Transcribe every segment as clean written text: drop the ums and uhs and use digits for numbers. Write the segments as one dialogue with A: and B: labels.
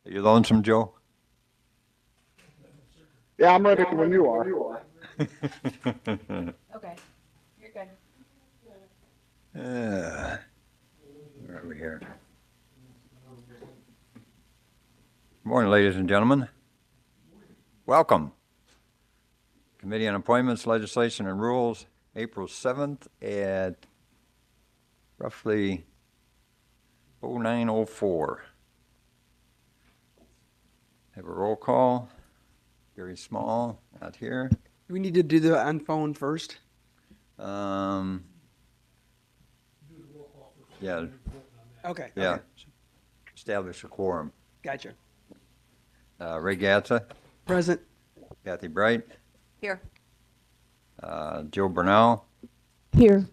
A: Are you lonesome, Joe?
B: Yeah, I'm ready when you are.
C: Okay, you're good.
A: Where are we here? Good morning, ladies and gentlemen. Welcome. Committee on Appointments, Legislation, and Rules, April 7th at roughly 09:04. Have a roll call. Gary Small, not here.
D: Do we need to do the on phone first?
A: Yeah,
D: Okay.
A: yeah.
D: Okay.
A: Establish a quorum.
D: Gotcha.
A: Ray Gatza,
D: Present.
A: Kathy Bright,
C: Here.
A: Joe Bernal,
C: Here.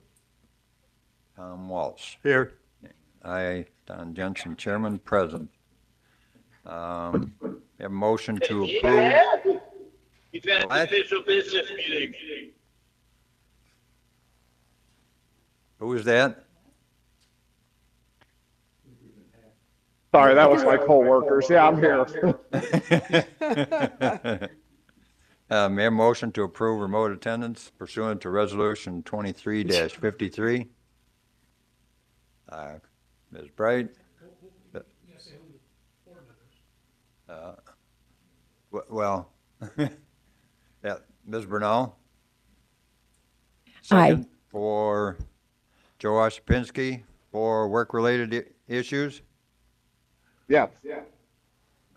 A: Tom Walsh.
E: Here.
A: I, Don Jensen, Chairman, present. We have a motion to approve.
E: You've had an
A: What?
E: official business meeting.
A: Who is that?
B: Sorry, that was my coworkers. Yeah, I'm here.
A: May I have a motion to approve remote attendance pursuant to Resolution 23-53? Ms. Bright? Well, yeah, Ms. Bernal?
C: Aye.
A: Second for Joe Oshapinski for work-related issues?
B: Yes.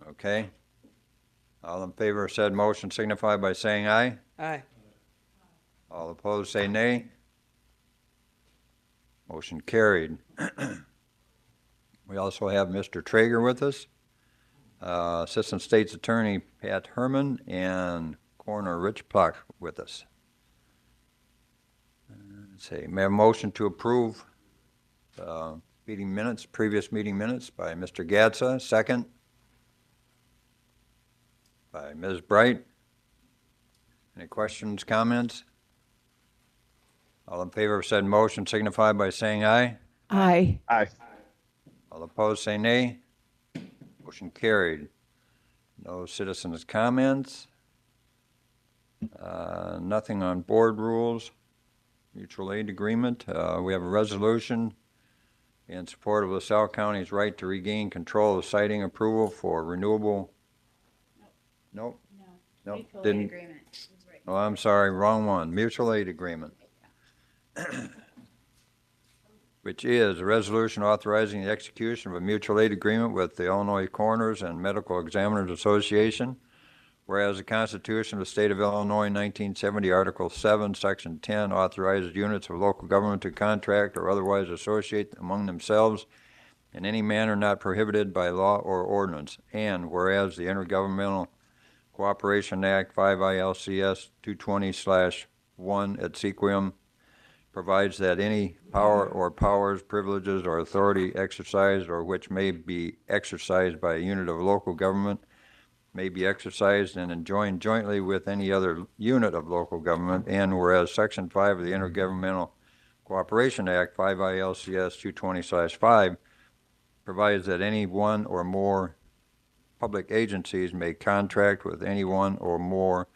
A: Okay. All in favor of said motion signify by saying aye.
D: Aye.
A: All opposed say nay. Motion carried. We also have Mr. Traeger with us, Assistant State's Attorney Pat Herman, and Coroner Rich Pluck with us. Let's see, may I have a motion to approve meeting minutes, previous meeting minutes by Mr. Gatza, second by Ms. Bright. Any questions, comments? All in favor of said motion signify by saying aye.
C: Aye.
B: Aye.
A: All opposed say nay. Motion carried. No citizens' comments. Nothing on board rules. Mutual aid agreement. We have a resolution in support of LaSalle County's right to regain control of siting approval for renewable. Nope.
C: No.
A: Nope, didn't. Oh, I'm sorry, wrong one. Mutual aid agreement. Which is a resolution authorizing the execution of a mutual aid agreement with the Illinois Coroners and Medical Examiners Association. Whereas the Constitution of the State of Illinois, 1970, Article 7, Section 10, authorizes units of local government to contract or otherwise associate among themselves in any manner not prohibited by law or ordinance. And whereas the Intergovernmental Cooperation Act 5 ILCS 220/1 et sequem provides that any power or powers, privileges, or authority exercised or which may be exercised by a unit of local government may be exercised and enjoined jointly with any other unit of local government, and whereas Section 5 of the Intergovernmental Cooperation Act 5 ILCS 220/5 provides that any one or more public agencies may contract with any one or more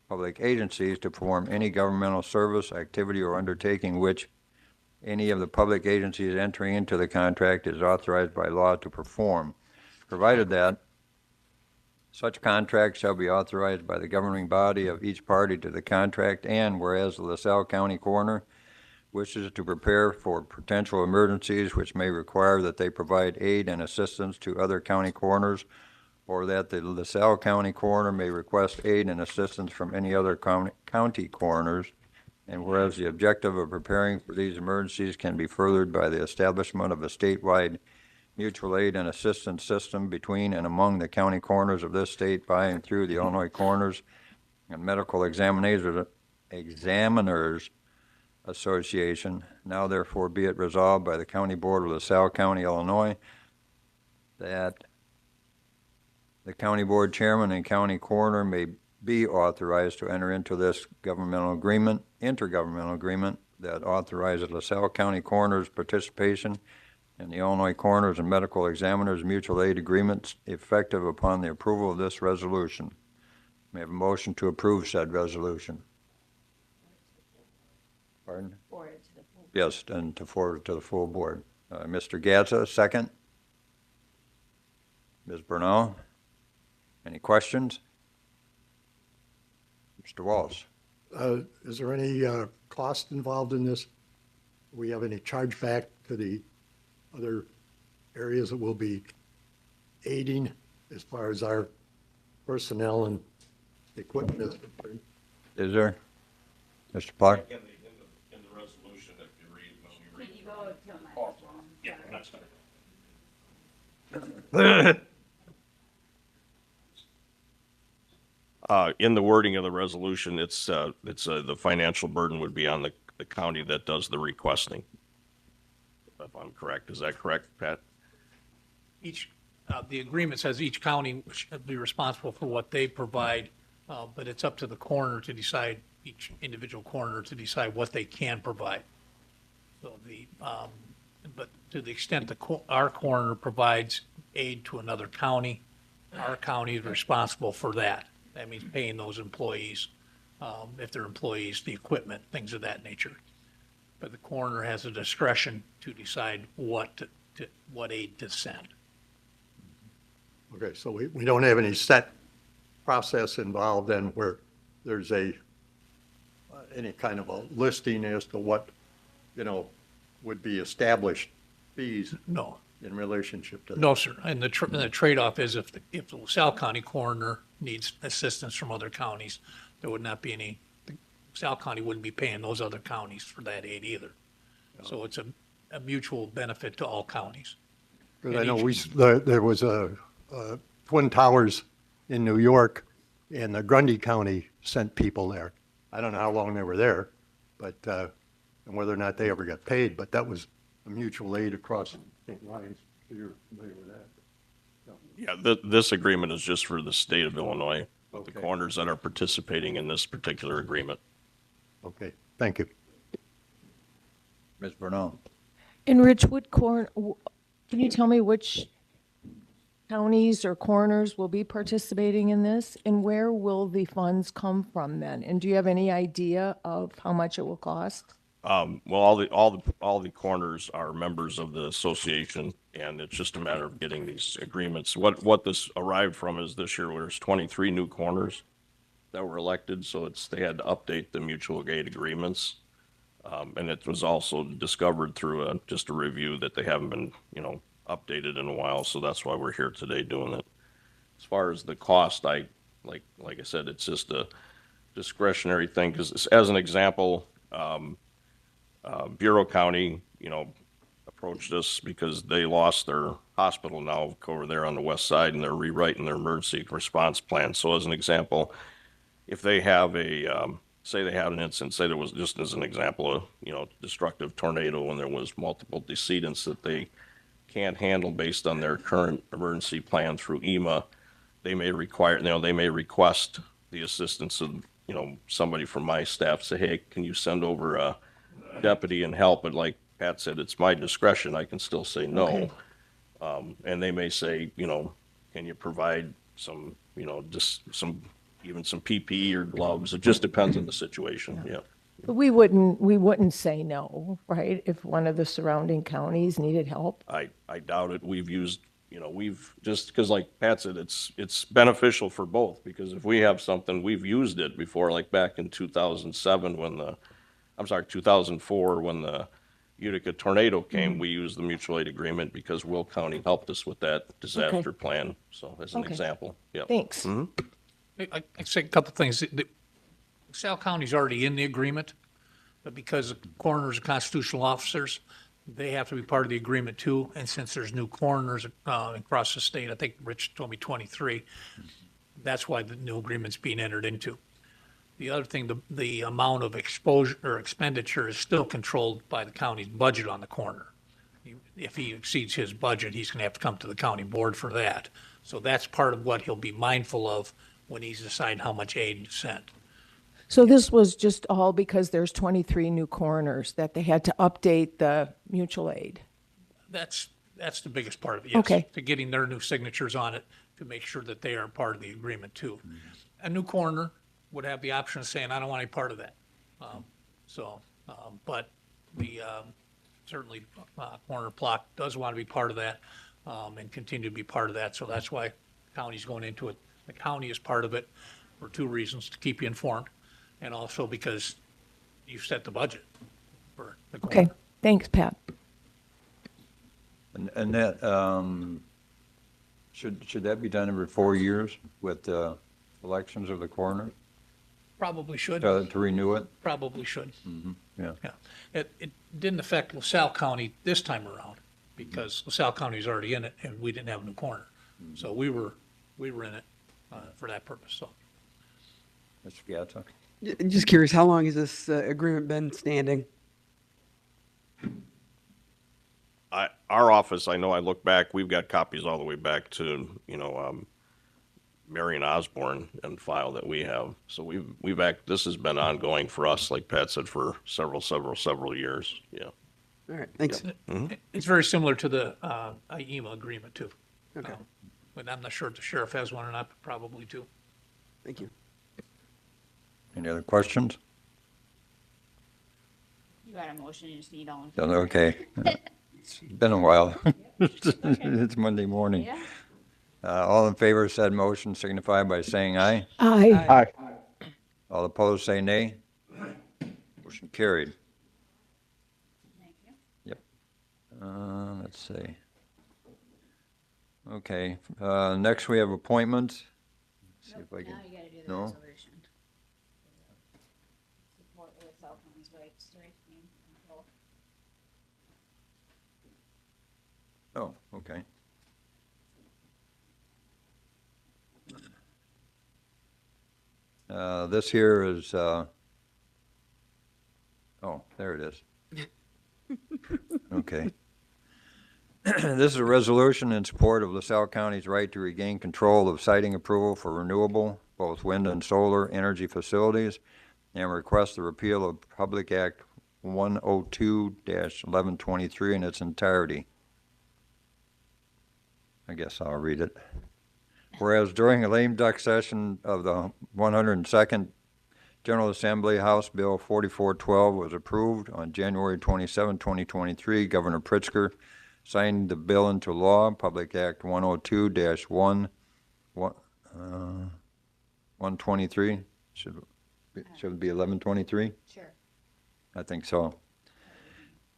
A: public agencies to perform any governmental service, activity, or undertaking which any of the public agencies entering into the contract is authorized by law to perform, provided that such contract shall be authorized by the governing body of each party to the contract, and whereas the LaSalle County Coroner wishes to prepare for potential emergencies which may require that they provide aid and assistance to other county coroners, or that the LaSalle County Coroner may request aid and assistance from any other county coroners, and whereas the objective of preparing for these emergencies can be furthered by the establishment of a statewide mutual aid and assistance system between and among the county coroners of this state by and through the Illinois Coroners and Medical Examiners Association. Now therefore be it resolved by the County Board of LaSalle County, Illinois, that the County Board Chairman and County Coroner may be authorized to enter into this intergovernmental agreement that authorizes LaSalle County Coroner's participation in the Illinois Coroners and Medical Examiners Mutual Aid Agreements effective upon the approval of this resolution. May I have a motion to approve said resolution? Pardon? Yes, and to forward it to the full board. Mr. Gatsa, second. Ms. Burnell, any questions? Mr. Walsh?
F: Is there any cost involved in this? Do we have any chargeback to the other areas that will be aiding as far as our personnel and equipment is concerned?
A: Is there? Mr. Clark?
G: In the resolution, if you read, when you read. Yeah, that's fine. In the wording of the resolution, the financial burden would be on the county that does the requesting. If I'm correct, is that correct, Pat?
H: The agreement says each county should be responsible for what they provide, but it's up to the coroner to decide, each individual coroner to decide what they can provide. So but to the extent our coroner provides aid to another county, our county is responsible for that. That means paying those employees, if they're employees, the equipment, things of that nature. But the coroner has a discretion to decide what aid to send.
F: Okay, so we don't have any set process involved then where there's any kind of a listing as to what, would be established fees
H: No,
F: in relationship to that?
H: no, sir. And the trade-off is if the LaSalle County coroner needs assistance from other counties, there would not be any, LaSalle County wouldn't be paying those other counties for that aid either. So it's a mutual benefit to all counties.
F: Because I know there was Twin Towers in New York, and the Grundy County sent people there. I don't know how long they were there, but, and whether or not they ever got paid, but that was a mutual aid across state lines. So you're familiar with that?
G: Yeah, this agreement is just for the state of Illinois, with the
F: Okay.
G: coroners that are participating in this particular agreement.
F: Okay, thank you.
A: Ms. Burnell?
C: And Rich, can you tell me which counties or coroners will be participating in this? And where will the funds come from then? And do you have any idea of how much it will cost?
G: Well, all the coroners are members of the association, and it's just a matter of getting these agreements. What this arrived from is this year there's 23 new coroners that were elected, so they had to update the mutual aid agreements. And it was also discovered through just a review that they haven't been, updated in a while, so that's why we're here today doing it. As far as the cost, like I said, it's just a discretionary thing, because as an example, Bureau County, approached us because they lost their hospital now over there on the west side, and they're rewriting their emergency response plan. So as an example, if they have say they had an incident, say there was, just as an example, a destructive tornado, and there was multiple decedents that they can't handle based on their current emergency plan through EMA, they may request the assistance of, somebody from my staff, say, hey, can you send over a deputy and help? But like Pat said, it's my discretion. I can still say no.
C: Okay.
G: And they may say, can you provide some, just even some PPE or gloves? It just depends on the situation. Yeah.
C: But we wouldn't say no, right? If one of the surrounding counties needed help.
G: I doubt it. We've used, just because like Pat said, it's beneficial for both, because if we have something, we've used it before, like back in 2004 when the Utica tornado came, we used the mutual aid agreement because Will County helped us with that disaster plan. So as an
C: Okay.
G: example, yeah.
C: Thanks.
H: I say a couple things. LaSalle County's already in the agreement, but because the coroners are constitutional officers, they have to be part of the agreement too. And since there's new coroners across the state, I think Rich told me 23, that's why the new agreement's being entered into. The other thing, the amount of exposure or expenditure is still controlled by the county's budget on the coroner. If he exceeds his budget, he's going to have to come to the county board for that. So that's part of what he'll be mindful of when he's deciding how much aid to send.
C: So this was just all because there's 23 new coroners that they had to update the mutual aid.
H: That's the biggest part of it, yes.
C: Okay.
H: To getting their new signatures on it to make sure that they are part of the agreement too. A new coroner would have the option of saying, I don't want any part of that. But certainly Coroner Plock does want to be part of that and continue to be part of that. So that's why the county's going into it. The county is part of it for two reasons: to keep you informed, and also because you set the budget for the coroner.
C: Okay, thanks, Pat.
A: And that, should that be done every 4 years with elections of the coroner
H: Probably should.
A: to renew it?
H: Probably should.
A: Yeah.
H: Yeah. It didn't affect LaSalle County this time around because LaSalle County is already in it and we didn't have a new coroner. So we were in it for that purpose, so.
A: Mr. Gatsa?
D: Just curious, how long has this agreement been standing?
G: Our office, I know I look back, we've got copies all the way back to, Marion Osborne and file that we have. So this has been ongoing for us, like Pat said, for several years. Yeah.
D: All right, thanks.
H: It's very similar to the IEMA agreement too.
D: Okay,
H: But I'm not sure if the sheriff has one or not, but probably too.
D: thank you.
A: Any other questions?
I: You got a motion, you just need all in
A: Yeah,
I: favor.
A: okay. It's been a while. It's Monday morning.
I: Yeah,
A: All in favor of said motion signify by saying aye.
C: Aye.
B: Aye.
A: All opposed say nay. Motion carried.
I: thank you.
A: Yep. Let's see. Okay, next we have appointments. See if I can,
I: Now you gotta do the
A: no?
I: resolution. Support with cell phones, rights, right, name, control.
A: oh, okay. This here is, oh, there it is. Okay. This is a resolution in support of LaSalle County's right to regain control of siting approval for renewable, both wind and solar energy facilities, and request the repeal of Public Act 102-1123 in its entirety. I guess I'll read it. Whereas during a lame duck session of the 102nd General Assembly, House Bill 4412 was approved on January 27, 2023. Governor Pritzker signed the bill into law, Public Act 102-123. Should it be 1123?
I: Sure.
A: I think so.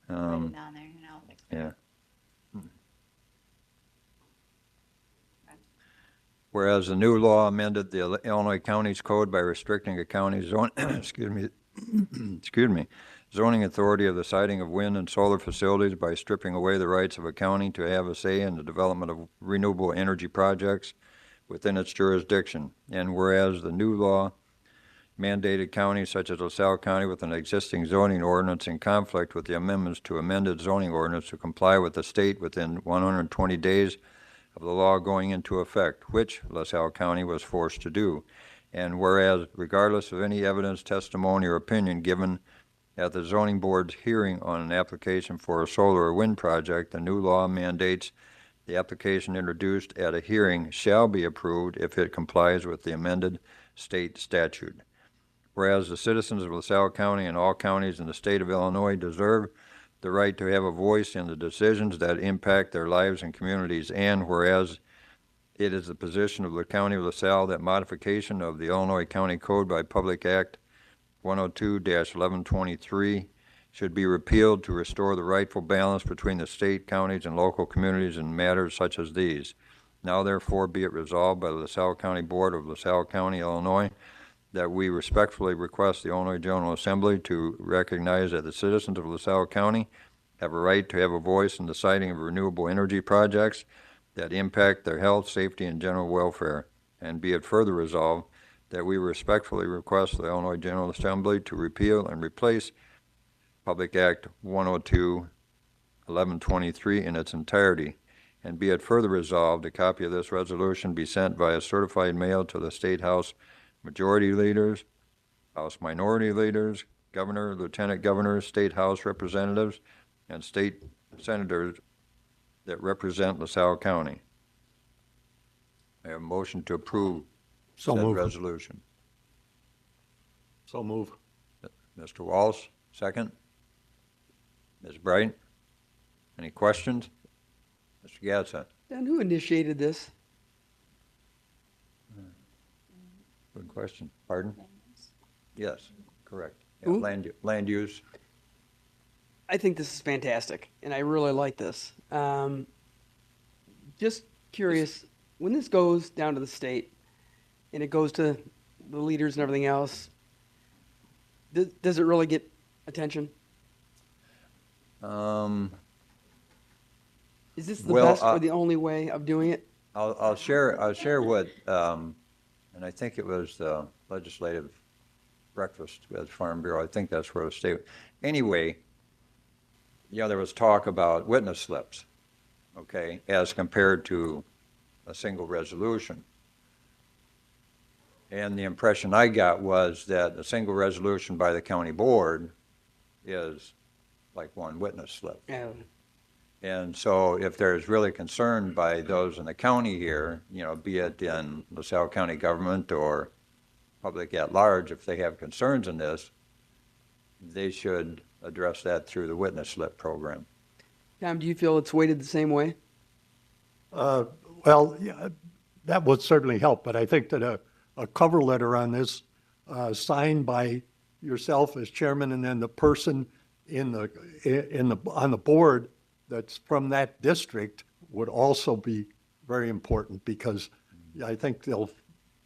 I: Write it down there and I'll fix it.
A: Yeah. Whereas the new law amended the Illinois Counties Code by restricting a county's zone, excuse me, zoning authority of the siting of wind and solar facilities by stripping away the rights of a county to have a say in the development of renewable energy projects within its jurisdiction. And whereas the new law mandated counties such as LaSalle County with an existing zoning ordinance in conflict with the amendments to amended zoning ordinance to comply with the state within 120 days of the law going into effect, which LaSalle County was forced to do. And whereas, regardless of any evidence, testimony, or opinion given at the zoning board's hearing on an application for a solar or wind project, the new law mandates the application introduced at a hearing shall be approved if it complies with the amended state statute. Whereas the citizens of LaSalle County and all counties in the state of Illinois deserve the right to have a voice in the decisions that impact their lives and communities, and whereas it is the position of the County of LaSalle that modification of the Illinois County Code by Public Act 102-1123 should be repealed to restore the rightful balance between the state, counties, and local communities in matters such as these. Now therefore be it resolved by the LaSalle County Board of LaSalle County, Illinois, that we respectfully request the Illinois General Assembly to recognize that the citizens of LaSalle County have a right to have a voice in the siting of renewable energy projects that impact their health, safety, and general welfare. And be it further resolved that we respectfully request the Illinois General Assembly to repeal and replace Public Act 102-1123 in its entirety. And be it further resolved, a copy of this resolution be sent via certified mail to the State House Majority Leaders, House Minority Leaders, Governor, Lieutenant Governors, State House Representatives, and state senators that represent LaSalle County. I have a motion to approve
F: So
A: said
F: move.
A: resolution.
F: So move.
A: Mr. Walsh, second. Ms. Bright, any questions? Mr. Gadsden,
D: Dan, who initiated this?
A: good question. Pardon? Yes, correct. Yeah,
D: Who?
A: land use.
D: I think this is fantastic, and I really like this. Just curious, when this goes down to the state and it goes to the leaders and everything else, does it really get attention? Is this the
A: Well,
D: best or the only way of doing it?
A: I'll share what, and I think it was the legislative breakfast at Farm Bureau. I think that's where it was stated. Anyway, there was talk about witness slips, okay, as compared to a single resolution. And the impression I got was that a single resolution by the county board is like one witness slip. And so if there's really concern by those in the county here, be it in LaSalle County government or public at large, if they have concerns in this, they should address that through the witness slip program.
D: Tom, do you feel it's weighted the same way?
F: Well, yeah, that would certainly help, but I think that a cover letter on this, signed by yourself as chairman and then the person on the board that's from that district would also be very important, because I think they'll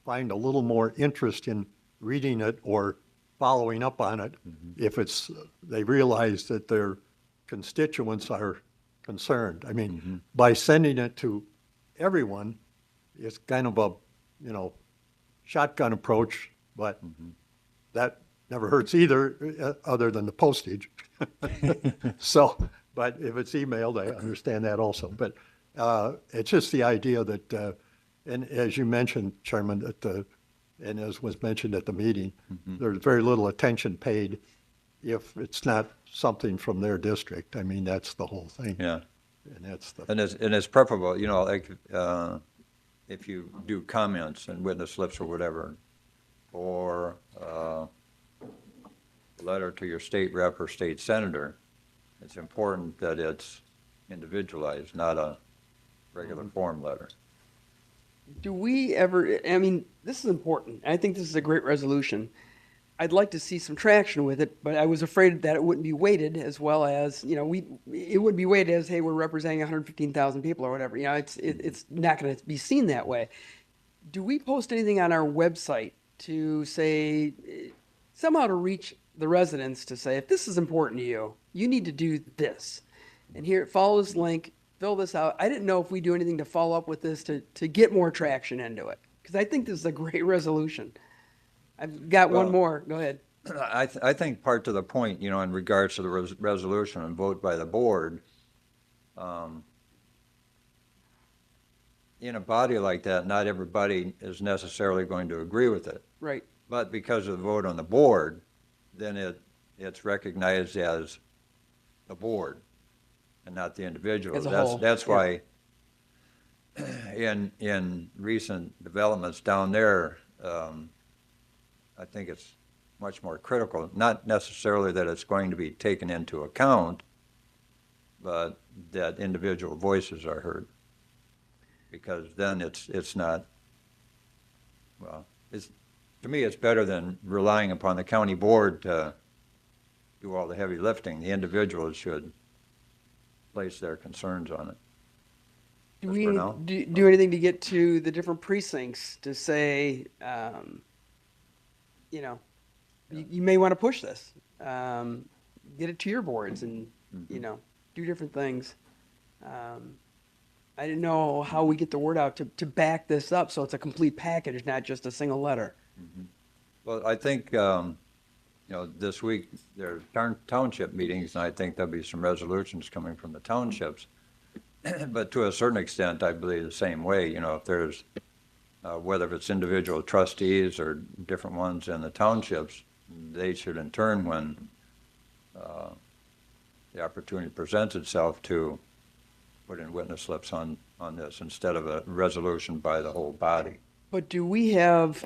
F: find a little more interest in reading it or following up on it if they realize that their constituents are concerned. I mean, by sending it to everyone, it's kind of a, shotgun approach, but that never hurts either, other than the postage. So, but if it's emailed, I understand that also. But it's just the idea that, and as you mentioned, Chairman, that and as was mentioned at the meeting, there's very little attention paid if it's not something from their district. I mean, that's the whole thing.
A: Yeah.
F: And that's the.
A: And it's preferable, like, if you do comments and witness slips or whatever, or letter to your state rep or state senator, it's important that it's individualized, not a regular form letter.
D: Do we ever, I mean, this is important. I think this is a great resolution. I'd like to see some traction with it, but I was afraid that it wouldn't be weighted as well as, it would be weighted as, hey, we're representing 115,000 people or whatever. It's not going to be seen that way. Do we post anything on our website to say, somehow to reach the residents to say, if this is important to you, you need to do this. And here, follow this link, fill this out. I didn't know if we do anything to follow up with this to get more traction into it, because I think this is a great resolution. I've got one more. Go ahead.
A: I think part to the point, in regards to the resolution and vote by the board, in a body like that, not everybody is necessarily going to agree with it.
D: Right.
A: But because of the vote on the board, then it's recognized as the board and not the individual.
D: As a whole,
A: That's why in recent developments down there, I think it's much more critical, not necessarily that it's going to be taken into account, but that individual voices are heard. Because then it's not, well, to me, it's better than relying upon the county board to do all the heavy lifting. The individuals should place their concerns on it.
D: Do
A: Just
D: we
A: for now.
D: do anything to get to the different precincts to say, you may want to push this, get it to your boards and, do different things. I didn't know how we get the word out to back this up so it's a complete package, not just a single letter.
A: Well, I think, this week there are township meetings, and I think there'll be some resolutions coming from the townships. But to a certain extent, I believe the same way, if there's, whether it's individual trustees or different ones in the townships, they should in turn, when the opportunity presents itself, to put in witness slips on this instead of a resolution by the whole body.
D: But do we have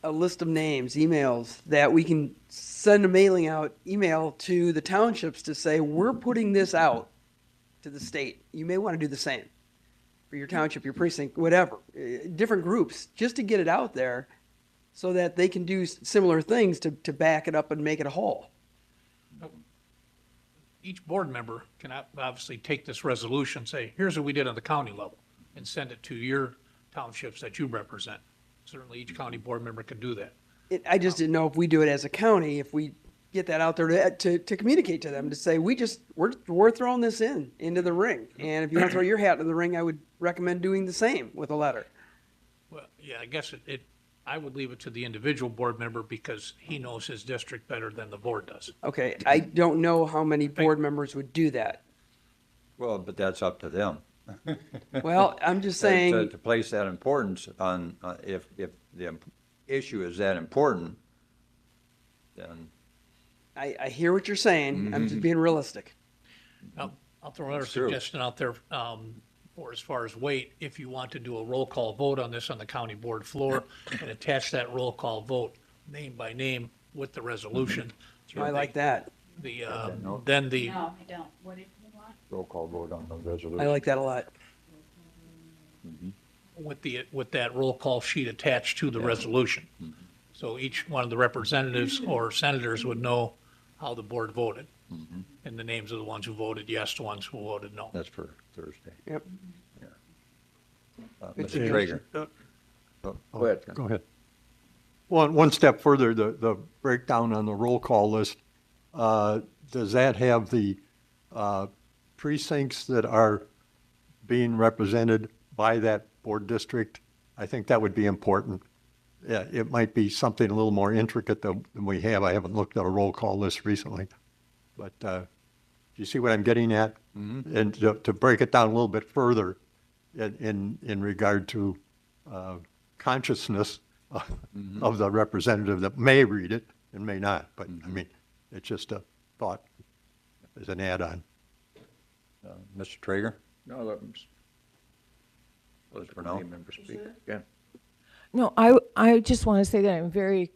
D: a list of names, emails, that we can send a mailing out, email to the townships to say, we're putting this out to the state? You may want to do the same for your township, your precinct, whatever, different groups, just to get it out there so that they can do similar things to back it up and make it a whole.
H: Each board member can obviously take this resolution, say, here's what we did on the county level, and send it to your townships that you represent. Certainly, each county board member can do that.
D: I just didn't know if we do it as a county, if we get that out there to communicate to them, to say, we're throwing this into the ring. And if you want to throw your hat in the ring, I would recommend doing the same with a letter.
H: Well, yeah, I guess I would leave it to the individual board member because he knows his district better than the board does.
D: Okay, I don't know how many board members would do that.
A: Well, but that's up to them.
D: Well, I'm just
A: To
D: saying,
A: place that importance on, if the issue is that important, then
D: I hear what you're saying. I'm just being realistic.
H: I'll throw another
A: That's true.
H: suggestion out there, for as far as weight, if you want to do a roll call vote on this on the county board floor and attach that roll call vote name by name with the resolution.
D: I like that.
H: Then the,
I: No, I don't. What did you want?
A: roll call vote on the resolution.
D: I like that a lot.
H: with that roll call sheet attached to the resolution. So each one of the representatives or senators would know how the board voted. And the names of the ones who voted yes, the ones who voted no.
A: That's for Thursday.
D: Yep.
A: Mr. Traeger.
F: Go ahead. One step further, the breakdown on the roll call list, does that have the precincts that are being represented by that board district? I think that would be important. Yeah, it might be something a little more intricate than we have. I haven't looked at a roll call list recently. But do you see what I'm getting at? And to break it down a little bit further in regard to consciousness of the representative that may read it and may not. But I mean, it's just a thought as an add-on.
A: Mr. Traeger?
J: No, let them, let the
A: For now.
J: committee members speak. Yeah.
C: No, I just want to say that I'm very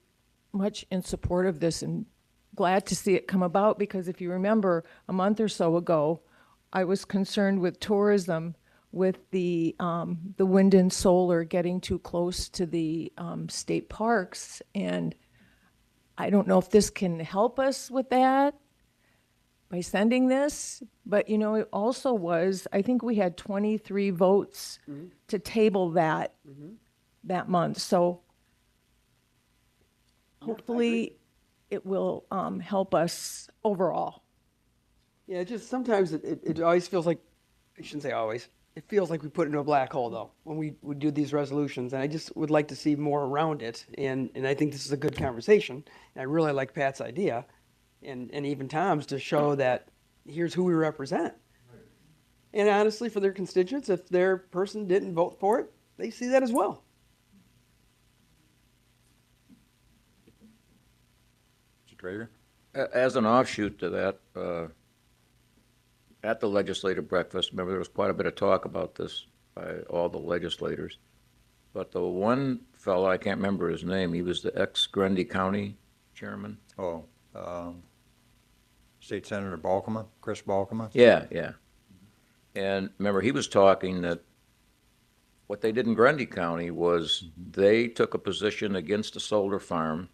C: much in support of this and glad to see it come about, because if you remember, a month or so ago, I was concerned with tourism, with the wind and solar getting too close to the state parks. And I don't know if this can help us with that by sending this, but it also was, I think we had 23 votes to table that month. So hopefully it will help us overall.
D: Yeah, just sometimes it always feels like, I shouldn't say always, it feels like we put it into a black hole though, when we do these resolutions. And I just would like to see more around it. And I think this is a good conversation. And I really like Pat's idea and even Tom's, to show that here's who we represent. And honestly, for their constituents, if their person didn't vote for it, they see that as well.
A: Mr. Traeger?
J: As an offshoot to that, at the legislative breakfast, remember there was quite a bit of talk about this by all the legislators. But the one fellow, I can't remember his name, he was the ex-Grundy County chairman.
A: Oh, State Senator Balkema, Chris Balkema?
J: Yeah, yeah. And remember, he was talking that what they did in Grundy County was they took a position against a solar farm,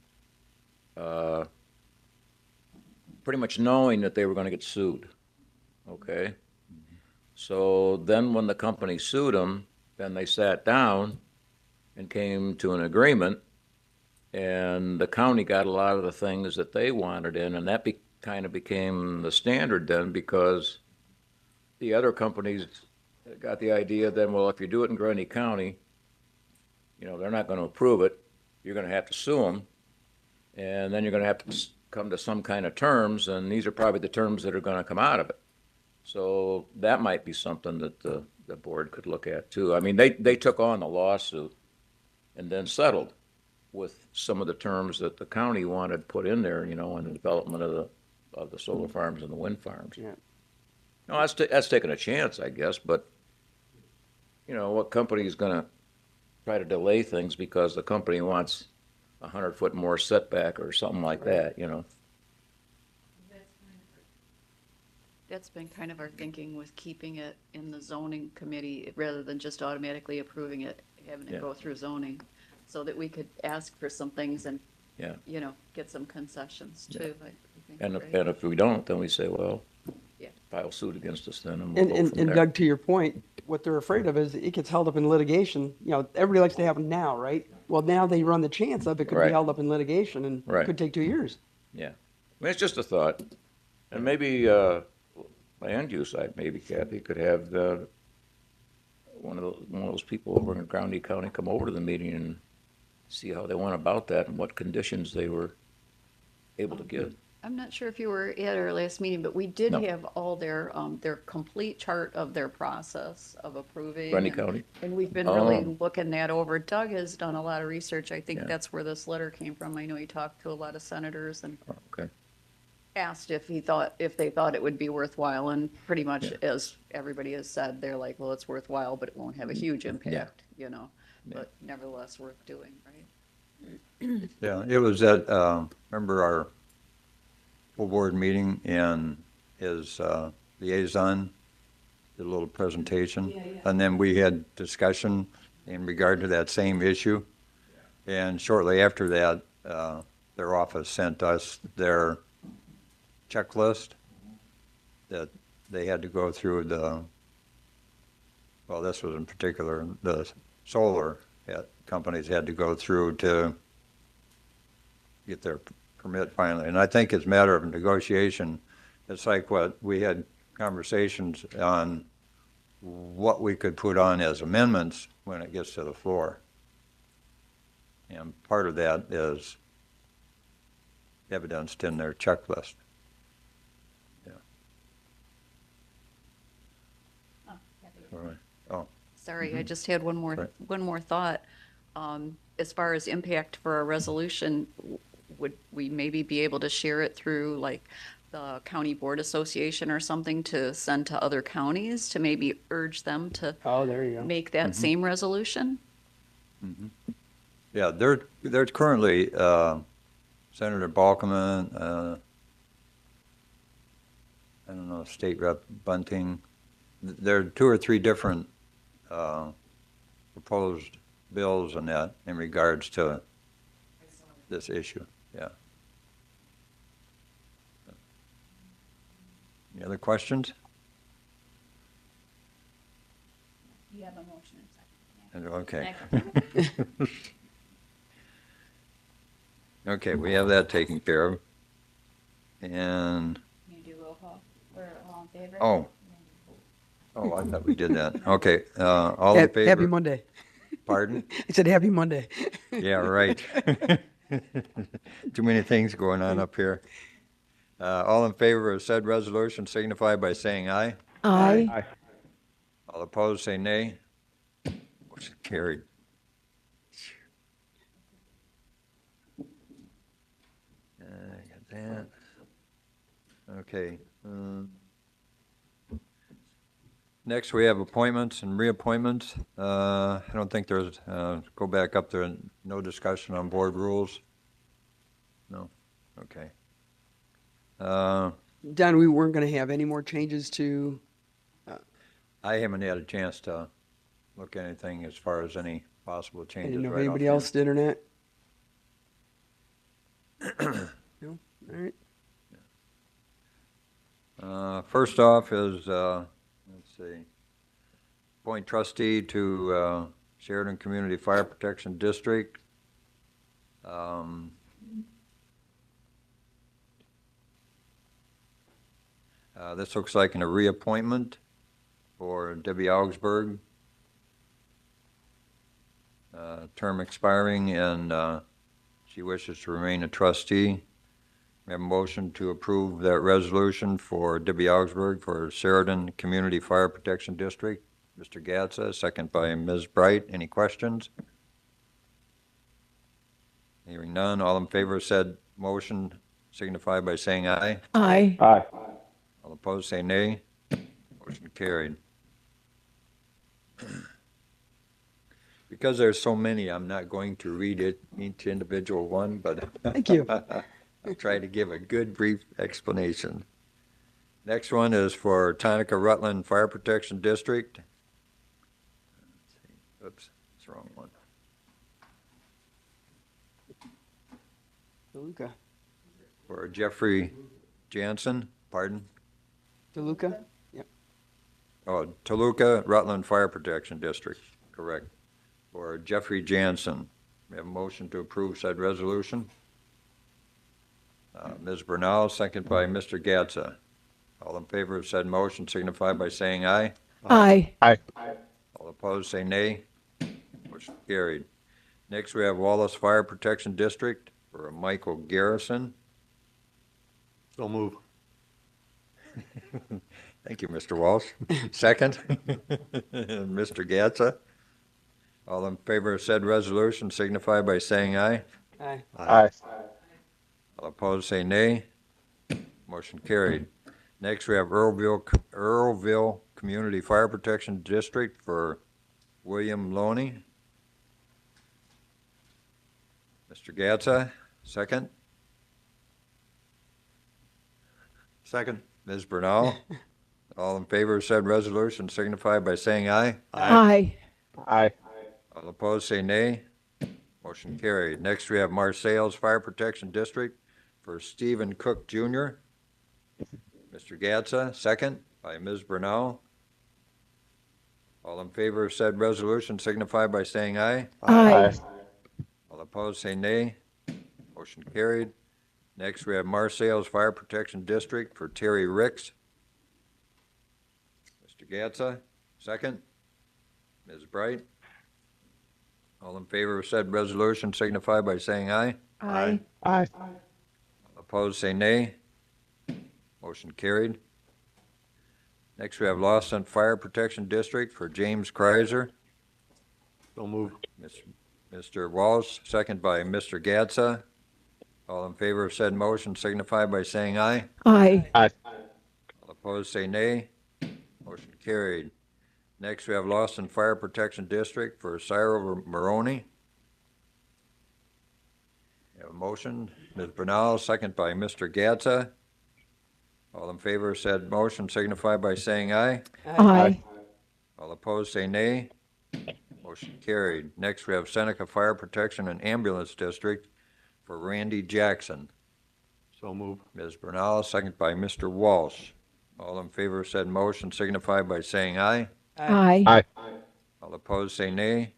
J: pretty much knowing that they were going to get sued. Okay? So then when the company sued them, then they sat down and came to an agreement, and the county got a lot of the things that they wanted in, and that kind of became the standard then, because the other companies got the idea then, well, if you do it in Grundy County, they're not going to approve it. You're going to have to sue them, and then you're going to have to come to some kind of terms, and these are probably the terms that are going to come out of it. So that might be something that the board could look at too. I mean, they took on the lawsuit and then settled. with some of the terms that the county wanted put in there, you know, in the development of the solar farms and the wind farms.
D: Yeah.
J: No, that's taking a chance, I guess, but, you know, what company is gonna try to delay things because the company wants 100-foot more setback or something like that, you know?
I: That's been kind of our thinking with keeping it in the zoning committee rather than just automatically approving it, having
J: Yeah.
I: it go through zoning. So that we could ask for some things and,
J: Yeah.
I: you know, get some concessions too. I think,
J: And
I: right?
J: and if we don't, then we say, well,
I: Yeah.
J: file suit against us then, and we'll go from
D: And
J: there.
D: Doug, to your point, what they're afraid of is it gets held up in litigation. You know, everybody likes to have them now, right? Well, now they run the chance of it could be
J: Right.
D: held up in litigation and
J: Right.
D: it could take 2 years.
J: Yeah. I mean, it's just a thought. And maybe, land use side, maybe Kathy could have one of those people over in Grundy County come over to the meeting and see how they went about that and what conditions they were able to give.
I: I'm not sure if you were at our last meeting, but we did
J: No.
I: have all their complete chart of their process of approving.
J: Grundy
I: and-
J: County?
I: And we've been really
J: Oh.
I: looking that over. Doug has done a lot of research. I think
J: Yeah.
I: that's where this letter came from. I know he talked to a lot of senators and
J: Oh, okay.
I: asked if they thought it would be worthwhile, and pretty much as everybody has said, they're like, well, it's worthwhile, but it won't have a huge impact, you know, but nevertheless worth doing, right?
A: Yeah, it was at, remember our full board meeting, and his liaison did a little presentation. And then we had discussion in regard to that same issue. And shortly after that, their office sent us their checklist that they had to go through well, this was in particular, the solar companies had to go through to get their permit finally. And I think it's a matter of negotiation. It's like what we had conversations on what we could put on as amendments when it gets to the floor. And part of that is evidenced in their checklist. All right. Oh,
I: Sorry, I just had one
A: Right.
I: more thought. As far as impact for a resolution, would we maybe be able to share it through like the county board association or something to send to other counties to maybe urge them to
D: Oh, there you go.
I: make that same resolution?
A: yeah, there's currently Senator Balkman, I don't know, State Rep Bunting. There are 2 or 3 different proposed bills in that in regards to this issue, yeah. Any other questions?
I: You have a motion in second.
A: Okay. Okay, we have that taken care of. And,
I: You do roll call, or all in favor?
A: oh, I thought we did that. Okay, all in
D: Happy
A: favor?
D: Monday.
A: Pardon?
D: I said happy Monday.
A: Yeah, right. Too many things going on up here. All in favor of said resolution signify by saying aye.
C: Aye.
A: All opposed, say nay. Motion carried. Got that. Okay. Next, we have appointments and reappointments. I don't think there's, go back up there, no discussion on board rules? No? Okay.
D: Don, we weren't going to have any more changes to,
A: I haven't had a chance to look at anything as far as any possible
D: I
A: changes
D: didn't know if
A: right
D: anybody
A: offhand.
D: else did or not. No? All right.
A: First off is, let's see, appoint trustee to Sheridan Community Fire Protection District. This looks like a reappointment for Debbie Augsburg. Term expiring, and she wishes to remain a trustee. We have a motion to approve that resolution for Debbie Augsburg for Sheridan Community Fire Protection District. Mr. Gatsa, second by Ms. Bright. Any questions? Hearing none, all in favor of said motion signify by saying aye.
C: Aye.
B: Aye.
A: All opposed, say nay. Motion carried. Because there's so many, I'm not going to read it, each individual one, but
D: Thank you.
A: I'll try to give a good brief explanation. Next one is for Tonica Rutland Fire Protection District. Let's see. Oops, it's the wrong one.
D: DeLuca.
A: For Jeffrey Jansen, pardon?
D: DeLuca? Yep.
A: Oh, Toluca Rutland Fire Protection District, correct. For Jeffrey Jansen. We have a motion to approve said resolution. Ms. Bernal, second by Mr. Gatsa. All in favor of said motion signify by saying aye.
C: Aye.
B: Aye.
A: All opposed, say nay. Motion carried. Next, we have Wallace Fire Protection District for Michael Garrison.
F: So move.
A: Thank you, Mr. Walsh. Second, Mr. Gatsa. All in favor of said resolution signify by saying aye.
D: Aye.
B: Aye.
A: All opposed, say nay. Motion carried. Next, we have Earlville Community Fire Protection District for William Loney. Mr. Gatsa, second.
F: Second.
A: Ms. Bernal. All in favor of said resolution signify by saying aye.
C: Aye.
B: Aye.
A: All opposed, say nay. Motion carried. Next, we have Marseilles Fire Protection District for Stephen Cook Jr. Mr. Gatsa, second by Ms. Bernal. All in favor of said resolution signify by saying aye.
C: Aye.
A: All opposed, say nay. Motion carried. Next, we have Marseilles Fire Protection District for Terry Ricks. Mr. Gatsa, second. Ms. Bright. All in favor of said resolution signify by saying aye.
C: Aye.
B: Aye.
A: Opposed, say nay. Motion carried. Next, we have Lawson Fire Protection District for James Kreiser.
F: So move.
A: Mr. Walsh, second by Mr. Gatsa. All in favor of said motion signify by saying aye.
C: Aye.
B: Aye.
A: All opposed, say nay. Motion carried. Next, we have Lawson Fire Protection District for Cyril Maroney. We have a motion. Ms. Bernal, second by Mr. Gatsa. All in favor of said motion signify by saying aye.
C: Aye.
A: All opposed, say nay. Motion carried. Next, we have Seneca Fire Protection and Ambulance District for Randy Jackson.
F: So move.
A: Ms. Bernal, second by Mr. Walsh. All in favor of said motion signify by saying aye.
C: Aye.
B: Aye.
A: All opposed, say nay.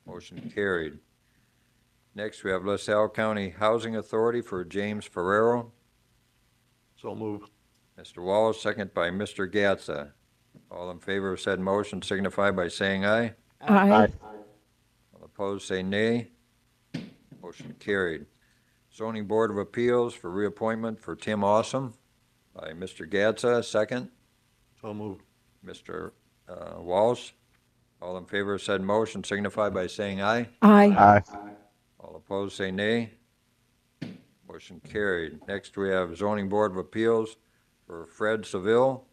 A: Motion carried. Next, we have LaSalle County Housing Authority for James Ferrero.
F: So move.
A: Mr. Walsh, second by Mr. Gatsa. All in favor of said motion signify by saying aye.
C: Aye.
A: All opposed, say nay. Motion carried. Zoning Board of Appeals for reappointment for Tim Awesome by Mr. Gatsa, second.
F: So move.
A: Mr. Walsh. All in favor of said motion signify by saying aye.
C: Aye.
B: Aye.
A: All opposed, say nay. Motion carried. Next, we have Zoning Board of Appeals for Fred Seville.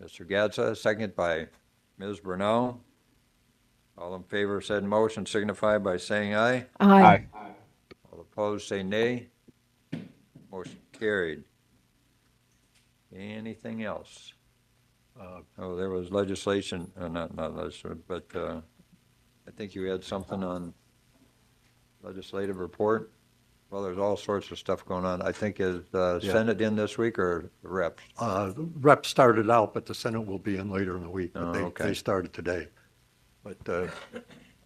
A: Mr. Gatsa, second by Ms. Bernal. All in favor of said motion signify by saying aye.
C: Aye.
A: All opposed, say nay. Motion carried. Anything else? Oh, there was legislation, not legislation, but I think you had something on legislative report. Well, there's all sorts of stuff going on. I think is Senate in this week or the reps?
F: The rep started out, but the Senate will be in later in the week. But
A: Oh, okay.
F: they started today. But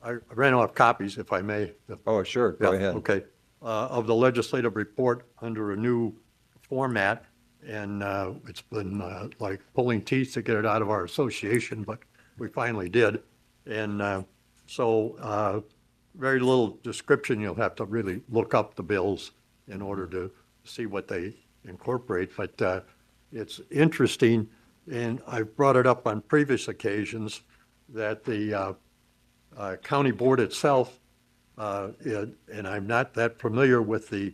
F: I ran off copies, if I may.
A: Oh, sure, go
F: Yeah,
A: ahead.
F: Okay. Of the legislative report under a new format, and it's been like pulling teeth to get it out of our association, but we finally did. And so very little description. You'll have to really look up the bills in order to see what they incorporate. But it's interesting, and I've brought it up on previous occasions, that the county board itself and I'm not that familiar with the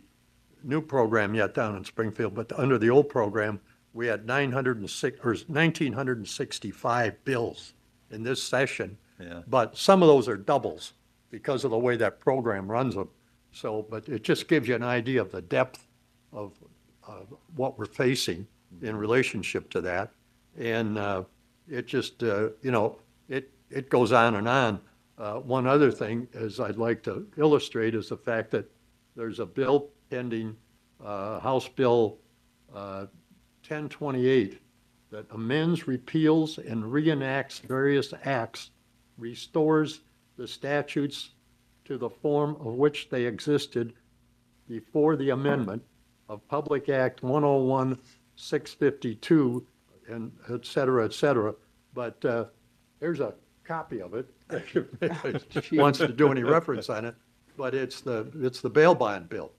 F: new program yet down in Springfield, but under the old program, we had 1,965 bills in this session.
A: Yeah.
F: But some of those are doubles because of the way that program runs them. So, but it just gives you an idea of the depth of what we're facing in relationship to that. And it just, it goes on and on. One other thing is I'd like to illustrate is the fact that there's a bill pending, House Bill 1028, that amends, repeals, and reenacts various acts, restores the statutes to the form of which they existed before the amendment of Public Act 101-652, and et cetera, et cetera. But here's a copy of it, if she wants to do any reference on it, but it's the bail bond bill.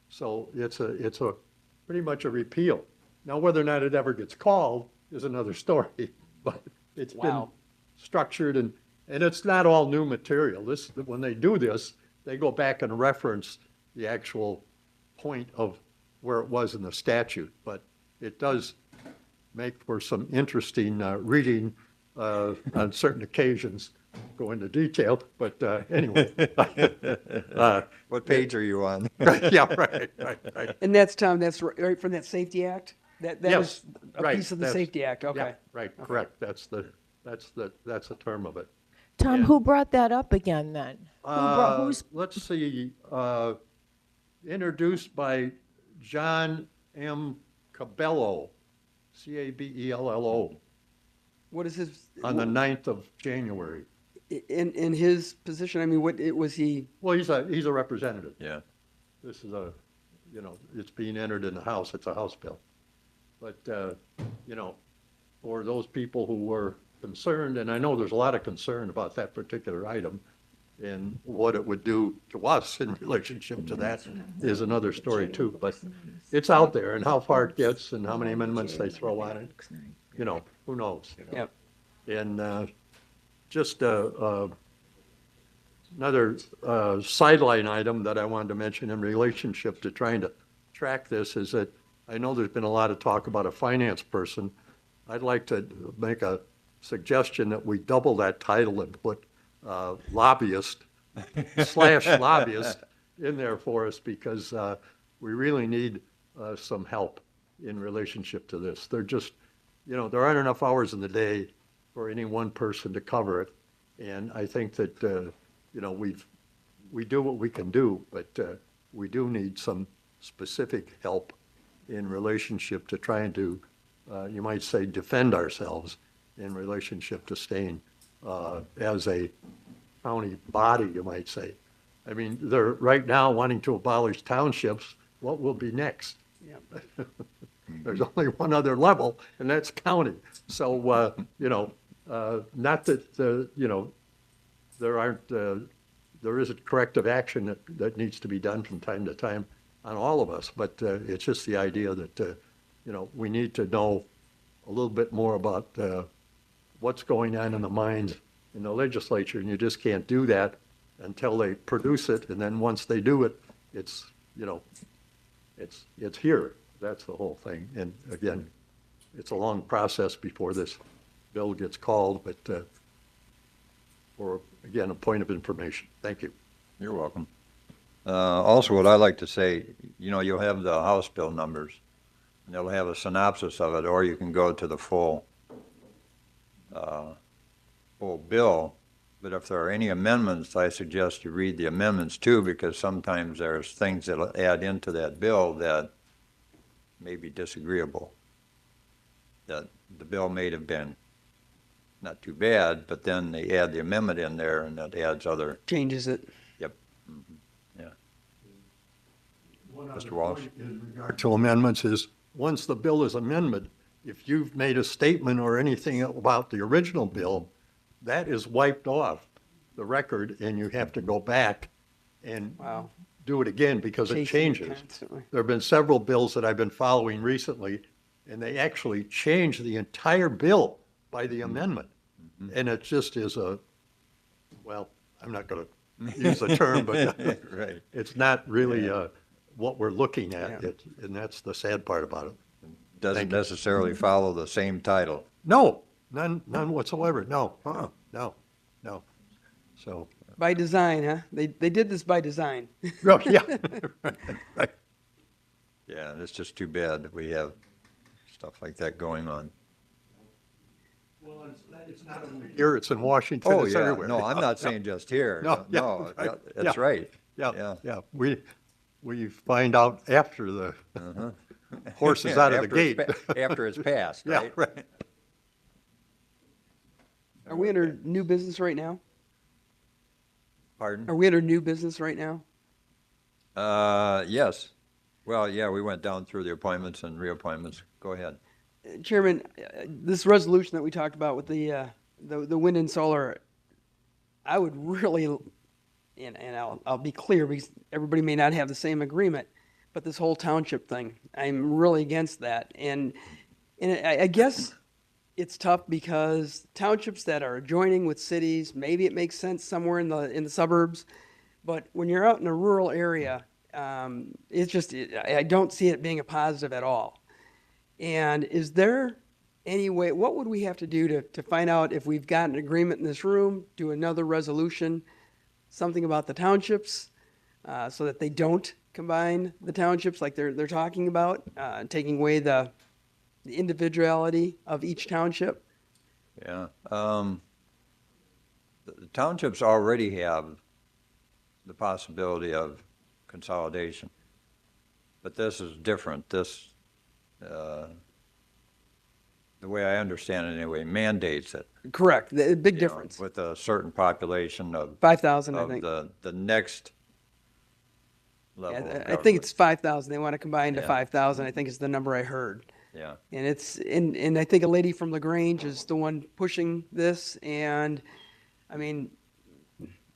F: So it's a pretty much a repeal. Now, whether or not it ever gets called is another story, but it's been structured and it's not all new material. When they do this, they go back and reference the actual point of where it was in the statute, but it does make for some interesting reading on certain occasions, go into detail, but anyway.
A: What page are you on?
F: Yeah, right.
D: And that's, Tom, that's right from that Safety Act? That
F: Yes,
D: was a
F: right,
D: piece of the
F: that's-
D: Safety Act, okay.
F: Yeah, right, correct. That's the term of it.
C: Tom, who brought that up again then? Who's,
F: Let's see, introduced by John M. Cabello, Cabello,
D: What is his,
F: on the 9th of January.
D: in his position, I mean, was he,
F: Well, he's a representative.
A: Yeah.
F: This is it's being entered in the House, it's a House bill. But, for those people who were concerned, and I know there's a lot of concern about that particular item, and what it would do to us in relationship to that is another story too. But it's out there, and how far it gets and how many amendments they throw on it, who knows?
D: Yep.
F: And just another sideline item that I wanted to mention in relationship to trying to track this is that I know there's been a lot of talk about a finance person. I'd like to make a suggestion that we double that title and put lobbyist / lobbyist in there for us, because we really need some help in relationship to this. They're just, there aren't enough hours in the day for any one person to cover it. And I think that, we do what we can do, but we do need some specific help in relationship to trying to, you might say, defend ourselves in relationship to staying as a county body, you might say. I mean, they're right now wanting to abolish townships. What will be next?
D: Yep.
F: There's only one other level, and that's county. So, not that, there isn't corrective action that needs to be done from time to time on all of us, but it's just the idea that, we need to know a little bit more about what's going on in the minds in the legislature, and you just can't do that until they produce it, and then once they do it, it's here. That's the whole thing. And again, it's a long process before this bill gets called, but for, again, a point of information. Thank you.
A: You're welcome. Also, what I like to say, you'll have the House bill numbers, and they'll have a synopsis of it, or you can go to the full bill. But if there are any amendments, I suggest you read the amendments too, because sometimes there's things that'll add into that bill that may be disagreeable. That the bill may have been not too bad, but then they add the amendment in there, and that adds other.
D: changes it?
A: Yep. Yeah. Mr. Walsh.
F: In regard to amendments is, once the bill is amended, if you've made a statement or anything about the original bill, that is wiped off the record, and you have to go back and
D: Wow.
F: do it again because it
D: Chasing
F: changes.
D: constantly.
F: There have been several bills that I've been following recently, and they actually changed the entire bill by the amendment. And it just is well, I'm not going to use the term, but
A: Right.
F: it's not really what we're looking at, and that's the sad part about it.
A: Doesn't
F: Thank you.
A: necessarily follow the same title.
F: No, none whatsoever, no, no. So,
D: By design, huh? They did this by design.
F: oh, yeah, right.
A: Yeah, it's just too bad that we have stuff like that going on.
F: Here, it's in Washington,
A: Oh,
F: it's
A: yeah,
F: everywhere.
A: no, I'm not saying just here.
F: No, yeah,
A: No,
F: right,
A: that's
F: yeah.
A: right.
F: Yeah. We find out after the horse is out of the
A: After it's
F: gate.
A: After it's passed,
F: Yeah,
A: right?
F: right.
D: Are we under new business right now?
A: Pardon?
D: Are we under new business right now?
A: Yes. Well, yeah, we went down through the appointments and reappointments. Go ahead.
D: Chairman, this resolution that we talked about with the wind and solar, I would really, and I'll be clear because everybody may not have the same agreement, but this whole township thing, I'm really against that. And I guess it's tough because townships that are adjoining with cities, maybe it makes sense somewhere in the suburbs, but when you're out in a rural area, it's just, I don't see it being a positive at all. And is there any way, what would we have to do to find out if we've got an agreement in this room, do another resolution, something about the townships, so that they don't combine the townships like they're talking about, taking away the individuality of each township?
A: Yeah. The townships already have the possibility of consolidation, but this is different. This, the way I understand it anyway, mandates it.
D: Correct, the big
A: you know,
D: difference.
A: with a certain population of
D: 5,000, I
A: of
D: think.
A: the next level.
D: Yeah,
A: of
D: I think
A: government.
D: it's 5,000. They want to combine to
A: Yeah.
D: 5,000, I think is the number I heard.
A: Yeah.
D: And and I think a lady from LaGrange is the one pushing this. And I mean,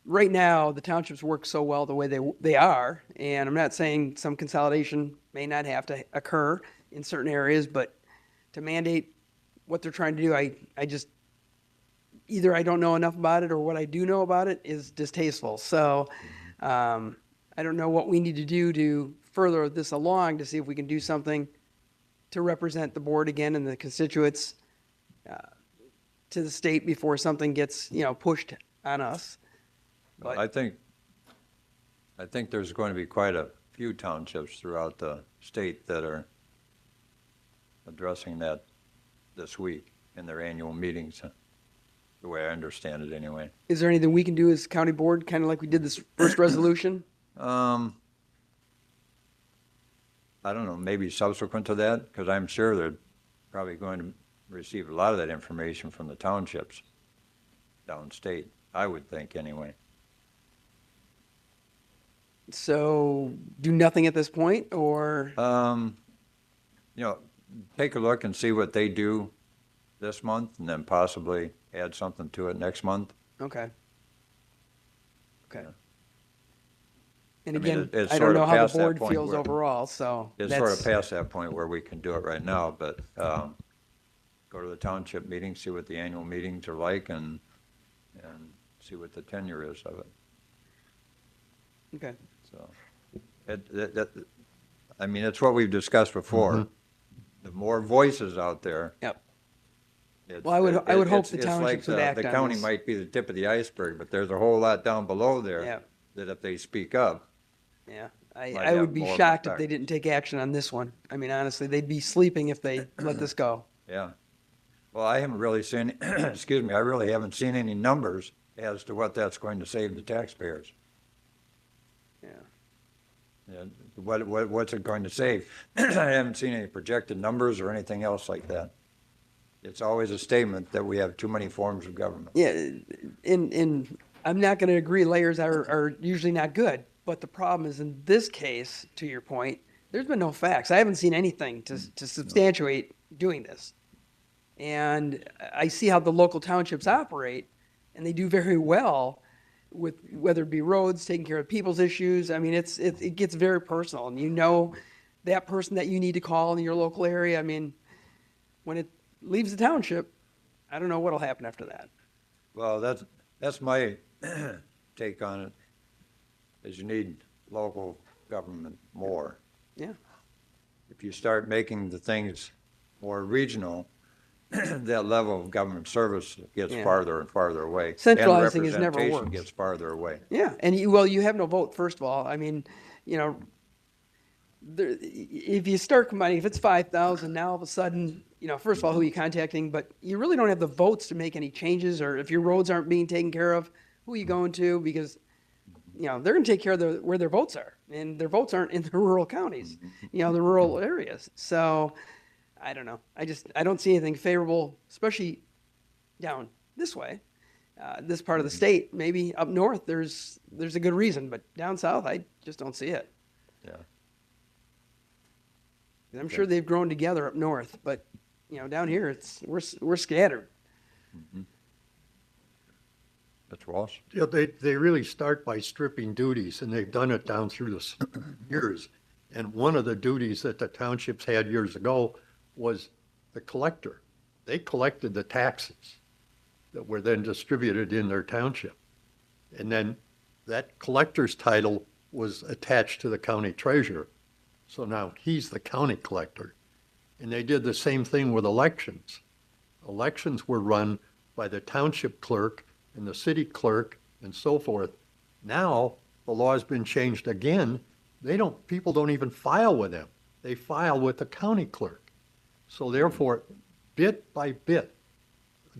D: right now, the townships work so well the way they are. And I'm not saying some consolidation may not have to occur in certain areas, but to mandate what they're trying to do, I just, either I don't know enough about it or what I do know about it is distasteful. So I don't know what we need to do to further this along to see if we can do something to represent the board again and the constituents to the state before something gets, pushed on us. But-
A: I think there's going to be quite a few townships throughout the state that are addressing that this week in their annual meetings, the way I understand it anyway.
D: Is there anything we can do as county board, kind of like we did this first resolution?
A: I don't know, maybe subsequent to that, because I'm sure they're probably going to receive a lot of that information from the townships downstate, I would think anyway.
D: So do nothing at this point, or?
A: Take a look and see what they do this month and then possibly add something to it next month.
D: Okay. Okay. And
A: I mean,
D: again,
A: it's
D: I
A: sort
D: don't know
A: of
D: how
A: past
D: the
A: that
D: board
A: point
D: feels
A: where-
D: overall, so.
A: It's sort of
D: that's-
A: past that point where we can do it right now, but go to the township meeting, see what the annual meetings are like, and see what the tenure is of it.
D: Okay.
A: So, I mean, it's what we've discussed before. The more voices out there.
D: Yep.
A: it's-
D: Well, I would hope the
A: it's like
D: townships would act
A: the
D: on
A: county
D: this.
A: might be the tip of the iceberg, but there's a whole lot down below there
D: Yeah.
A: that if they speak up,
D: Yeah,
A: might
D: I
A: have
D: would be
A: more of an
D: shocked if
A: effect.
D: they didn't take action on this one. I mean, honestly, they'd be sleeping if they let this go.
A: yeah. Well, I haven't really seen, excuse me, I really haven't seen any numbers as to what that's going to save the taxpayers.
D: Yeah.
A: Yeah, what's it going to save? I haven't seen any projected numbers or anything else like that. It's always a statement that we have too many forms of government.
D: Yeah, in I'm not going to agree. Layers are usually not good, but the problem is in this case, to your point, there's been no facts. I haven't seen anything to substantiate doing this, and I see how the local townships operate, and they do very well with whether it be roads, taking care of people's issues. I mean, it gets very personal, and you know that person that you need to call in your local area. I mean, when it leaves the township, I don't know what'll happen after that.
A: Well, that's my take on it. is you need local government more.
D: Yeah.
A: If you start making the things more regional, that level of government service gets
D: Yeah.
A: farther and farther away.
D: Centralizing has
A: And
D: never
A: representation
D: worked.
A: gets farther away.
D: Yeah, and you have no vote, first of all. I mean, you know, if you start combining, if it's 5,000, now all of a sudden, you know, first of all, who are you contacting? But you really don't have the votes to make any changes, or if your roads aren't being taken care of, who are you going to? Because, you know, they're going to take care of where their votes are, and their votes aren't in the rural counties, you know, the rural areas. So, I don't know. I don't see anything favorable, especially down this way. This part of the state, maybe up north, there's a good reason, but down south, I just don't see it.
A: Yeah.
D: I'm sure they've grown together up north, but you know, down here, we're scattered.
A: Mr. Walsh?
F: Yeah, they really start by stripping duties, and they've done it down through the years. And one of the duties that the townships had years ago was the collector. They collected the taxes that were then distributed in their township. And then that collector's title was attached to the county treasurer. So now he's the county collector. And they did the same thing with elections. Elections were run by the township clerk and the city clerk and so forth. Now, the law's been changed again. People don't even file with them. They file with the county clerk. So therefore, bit by bit,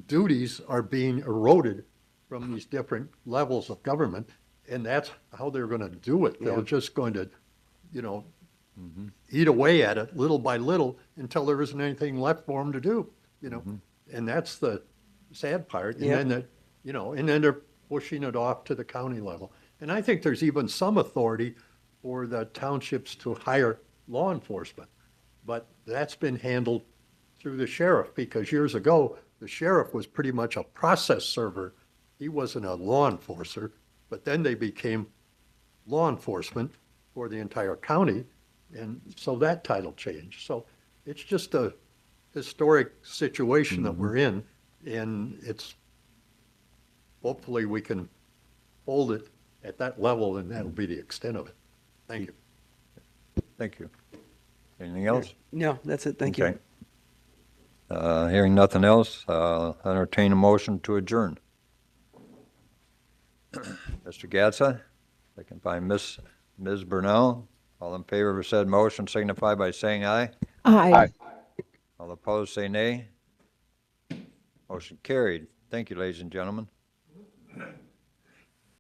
F: duties are being eroded from these different levels of government, and that's how they're going to do it. They're just going to, you know, eat away at it little by little until there isn't anything left for them to do, you know. And that's the sad part. And then that, you know, and then they're pushing it off to the county level. And I think there's even some authority for the townships to hire law enforcement. But that's been handled through the sheriff, because years ago, the sheriff was pretty much a process server. He wasn't a law enforcer, but then they became law enforcement for the entire county. And so that title changed. So it's just a historic situation that we're in, and it's, hopefully we can hold it at that level, and that'll be the extent of it. Thank you.
A: Thank you. Anything else?
D: No, that's it. Thank
A: Okay.
D: you.
A: Hearing nothing else, entertain a motion to adjourn. Mr. Gatsa, second by Ms. Burnell. All in favor of said motion signify by saying aye.
C: Aye.
A: All opposed, say nay. Motion carried. Thank you, ladies and gentlemen.